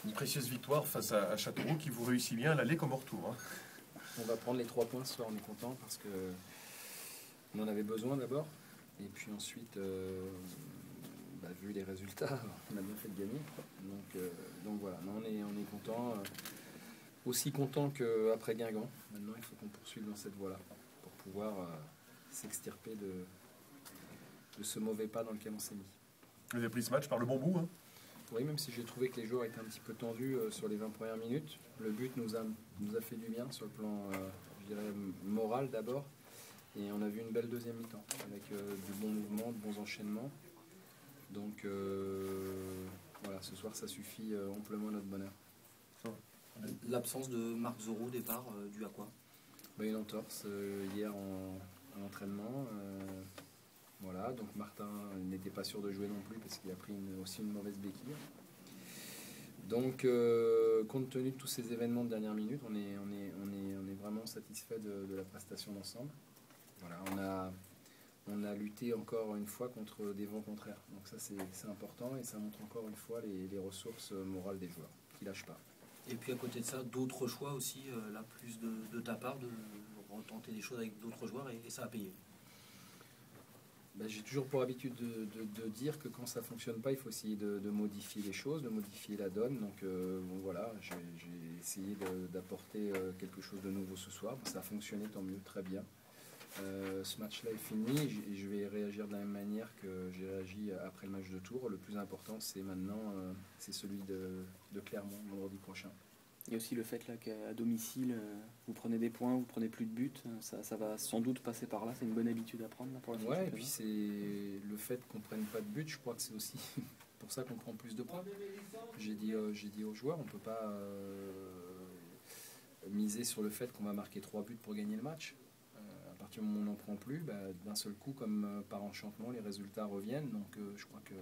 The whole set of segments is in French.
Une précieuse victoire face à Châteauroux qui vous réussit bien à l'aller comme au retour. Hein. On va prendre les 3 points ce soir, on est content parce que on en avait besoin d'abord. Et puis ensuite, vu les résultats, on a bien fait de gagner. Donc voilà, non, on est content. Aussi content qu'après Guingamp. Maintenant, il faut qu'on poursuive dans cette voie-là pour pouvoir s'extirper de ce mauvais pas dans lequel on s'est mis. Vous avez pris ce match par le bon bout, hein? Oui, même si j'ai trouvé que les joueurs étaient un petit peu tendus sur les 20 premières minutes. Le but nous a fait du bien sur le plan je dirais, moral d'abord. Et on a vu une belle deuxième mi-temps avec du bon mouvement, de bons enchaînements. Donc voilà, ce soir ça suffit amplement à notre bonheur. L'absence de Marc Zorro au départ, dû à quoi? Une entorse hier en entraînement. Voilà, donc Martin n'était pas sûr de jouer non plus parce qu'il a pris aussi une mauvaise béquille. Donc, compte tenu de tous ces événements de dernière minute, on est vraiment satisfait de la prestation d'ensemble. Voilà, on a lutté encore une fois contre des vents contraires. Donc ça, c'est important et ça montre encore une fois les ressources morales des joueurs qui ne lâchent pas. Et puis à côté de ça, d'autres choix aussi, là plus de ta part, de retenter des choses avec d'autres joueurs et ça a payé. J'ai toujours pour habitude de dire que quand ça ne fonctionne pas, il faut essayer de modifier les choses, de modifier la donne. Donc voilà, j'ai essayé d'apporter quelque chose de nouveau ce soir. Ça a fonctionné, tant mieux, très bien. Ce match-là est fini et je vais réagir de la même manière que j'ai réagi après le match de Tours. Le plus important, c'est maintenant, c'est celui de Clermont, vendredi prochain. Il y a aussi le fait là qu'à domicile, vous prenez des points, vous prenez plus de buts. Ça va sans doute passer par là. C'est une bonne habitude à prendre là, pour la suite. Ouais, et puis c'est le fait qu'on ne prenne pas de buts, je crois que c'est aussi pour ça qu'on prend plus de points. J'ai dit aux joueurs, on ne peut pas miser sur le fait qu'on va marquer 3 buts pour gagner le match. À partir du moment où on n'en prend plus, d'un seul coup, comme par enchantement, les résultats reviennent. Donc je crois que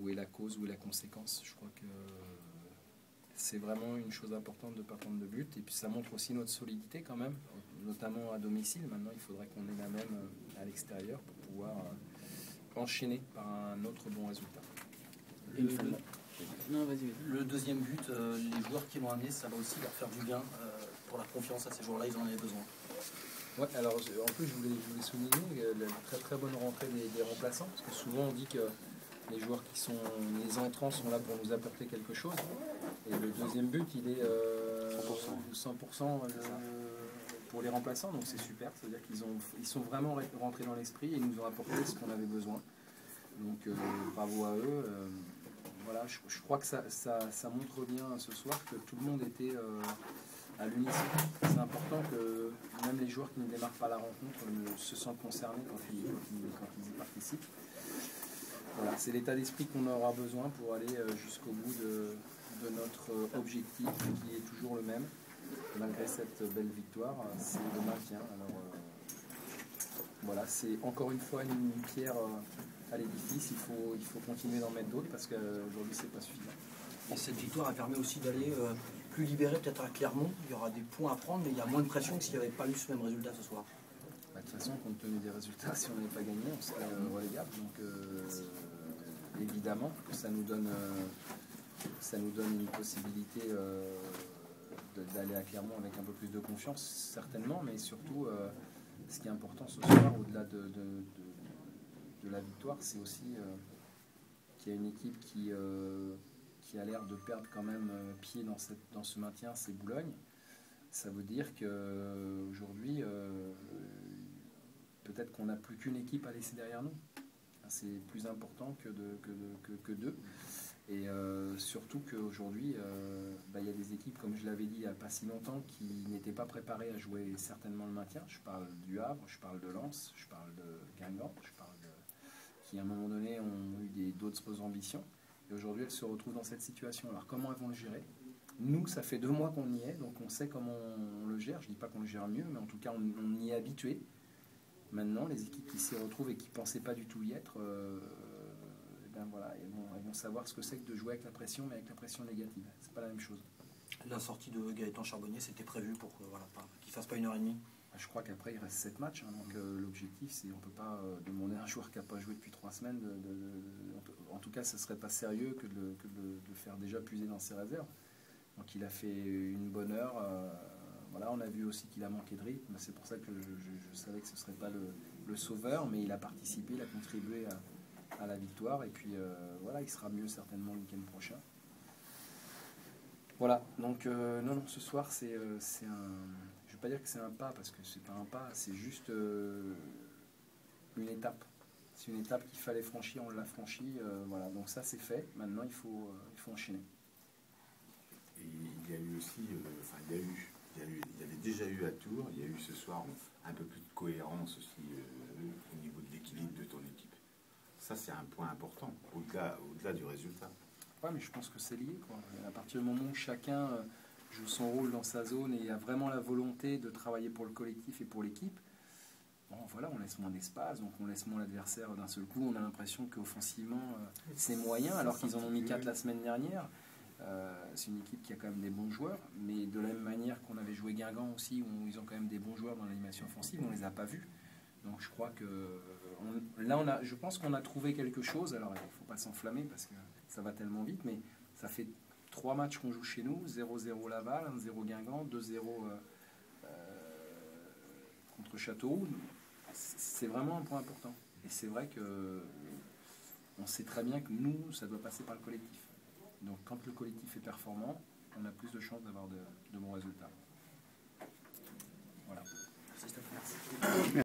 où est la cause, où est la conséquence? Je crois que c'est vraiment une chose importante de ne pas prendre de but. Et puis ça montre aussi notre solidité quand même, notamment à domicile. Maintenant, il faudrait qu'on ait la même à l'extérieur pour pouvoir enchaîner par un autre bon résultat. Le deuxième but, les joueurs qui l'ont amené, ça va aussi leur faire du bien pour la confiance à ces joueurs-là, ils en avaient besoin. Ouais, alors en plus je voulais souligner la très très bonne rentrée des remplaçants, parce que souvent on dit que les joueurs qui sont les entrants sont là pour nous apporter quelque chose. Et le deuxième but, il est 100% pour les remplaçants, donc c'est super. C'est-à-dire qu'ils sont vraiment rentrés dans l'esprit et ils nous ont apporté ce qu'on avait besoin. Donc bravo à eux. Voilà, je crois que ça montre bien ce soir que tout le monde était à l'unisson. C'est important que même les joueurs qui ne démarrent pas la rencontre se sentent concernés quand ils y participent. Voilà, c'est l'état d'esprit qu'on aura besoin pour aller jusqu'au bout de notre objectif, qui est toujours le même, malgré cette belle victoire, c'est le maintien. Alors voilà, c'est encore une fois une pierre à l'édifice, il faut continuer d'en mettre d'autres parce qu'aujourd'hui c'est pas suffisant. Et cette victoire a permis aussi d'aller plus libéré peut-être à Clermont. Il y aura des points à prendre, mais il y a moins de pression que s'il n'y avait pas eu ce même résultat ce soir. De toute façon, compte tenu des résultats, si on n'avait pas gagné, on serait relégable. Donc évidemment que ça nous donne une possibilité d'aller à Clermont avec un peu plus de confiance, certainement, mais surtout ce qui est important ce soir, au-delà de la victoire, c'est aussi qu'il y a une équipe qui a l'air de perdre quand même pied dans ce maintien, c'est Boulogne. Ça veut dire qu'aujourd'hui, peut-être qu'on n'a plus qu'une équipe à laisser derrière nous. C'est plus important que deux. Et surtout qu'aujourd'hui, il y a des équipes, comme je l'avais dit il n'y a pas si longtemps, qui n'étaient pas préparées à jouer certainement le maintien. Je parle du Havre, je parle de Lens, je parle de Guingamp, qui à un moment donné ont eu d'autres ambitions. Et aujourd'hui, elles se retrouvent dans cette situation. Alors comment elles vont le gérer? Nous, ça fait 2 mois qu'on y est, donc on sait comment on le gère. Je ne dis pas qu'on le gère mieux, mais en tout cas, on y est habitué. Maintenant, les équipes qui s'y retrouvent et qui ne pensaient pas du tout y être, voilà, elles vont savoir ce que c'est que de jouer avec la pression, mais avec la pression négative. C'est pas la même chose. La sortie de Gaëtan Charbonnier, c'était prévu pour qu'il ne fasse pas 1h30. je crois qu'après il reste 7 matchs, hein, donc l'objectif c'est on ne peut pas demander à un joueur qui n'a pas joué depuis 3 semaines, en tout cas ce ne serait pas sérieux que de le faire déjà puiser dans ses réserves. Donc il a fait une bonne heure, voilà, on a vu aussi qu'il a manqué de rythme, c'est pour ça que je savais que ce ne serait pas le sauveur, mais il a participé, il a contribué à la victoire, et puis voilà, il sera mieux certainement le week-end prochain. Voilà, donc non, ce soir c'est un... Je ne veux pas dire que c'est un pas, parce que c'est pas un pas, c'est juste une étape. C'est une étape qu'il fallait franchir, on l'a franchie, voilà, donc ça c'est fait, maintenant il faut enchaîner. Et il y a eu aussi, il y avait déjà eu à Tours, il y a eu ce soir un peu plus de cohérence aussi au niveau de l'équilibre de ton équipe. Ça c'est un point important, au-delà du résultat. Ouais, mais je pense que c'est lié, quoi. À partir du moment où chacun joue son rôle dans sa zone et a vraiment la volonté de travailler pour le collectif et pour l'équipe, bon, voilà, on laisse moins d'espace, donc on laisse moins l'adversaire d'un seul coup. On a l'impression qu'offensivement, c'est moyen, alors qu'ils en ont mis 4 la semaine dernière. C'est une équipe qui a quand même des bons joueurs, mais de la même manière qu'on avait joué Guingamp aussi, où ils ont quand même des bons joueurs dans l'animation offensive, on ne les a pas vus. Donc je crois que là, je pense qu'on a trouvé quelque chose. Alors il ne faut pas s'enflammer parce que ça va tellement vite, mais ça fait 3 matchs qu'on joue chez nous, 0-0 Laval, 1-0 Guingamp, 2-0 contre Châteauroux. C'est vraiment un point important. Et c'est vrai que on sait très bien que nous, ça doit passer par le collectif. Donc quand le collectif est performant, on a plus de chances d'avoir de bons résultats. Voilà. Merci.